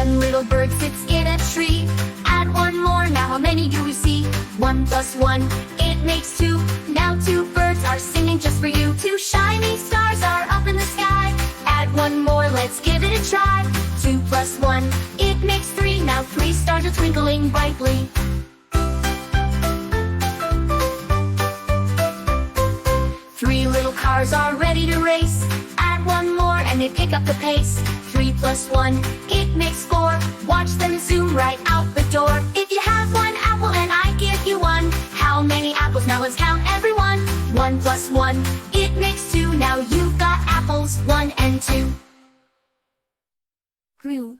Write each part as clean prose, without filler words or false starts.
One little bird sits in a tree. Add one more, now how many do we see? 1 plus 1, it makes 2. Now 2 birds are singing just for you. 2 shiny stars are up in the sky. Add one more, let's give it a try. 2 plus 1, it makes 3. Now 3 stars are twinkling brightly. 3 little cars are ready to race. Add one more and they pick up the pace. 3 plus 1, it makes 4. Watch them zoom right out the door. If you have 1 apple and I give you 1, how many apples? Now let's count everyone. 1 plus 1, it makes 2. Now you've got apples, 1 and 2. Grew.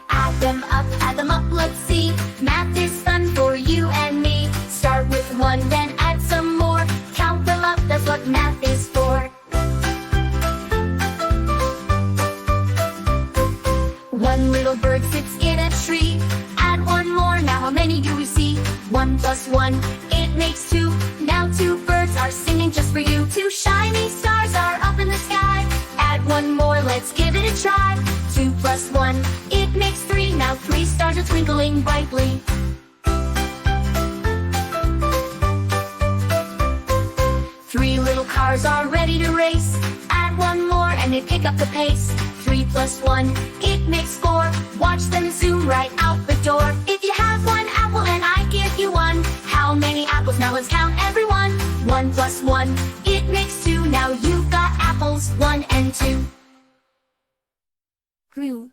Add them up, let's see. Math is fun for you and me. Start with 1, then add some more. Count them up, that's what math is for. 1 little bird sits in a tree. Add one more, now how many do we see? 1 plus 1, it makes 2. Now 2 birds are singing just for you. 2 shiny stars are up in the sky. Add one more, let's give it a try. 2 plus 1, it makes 3. Now 3 stars are twinkling brightly. 3 little cars are ready to race. Add one more and they pick up the pace. 3 plus 1, it makes 4. Watch them zoom right out the door. If you have 1 apple and I give you 1, how many apples? Now let's count everyone. 1 plus 1, it makes 2. Now you've got apples, 1 and 2. Grew.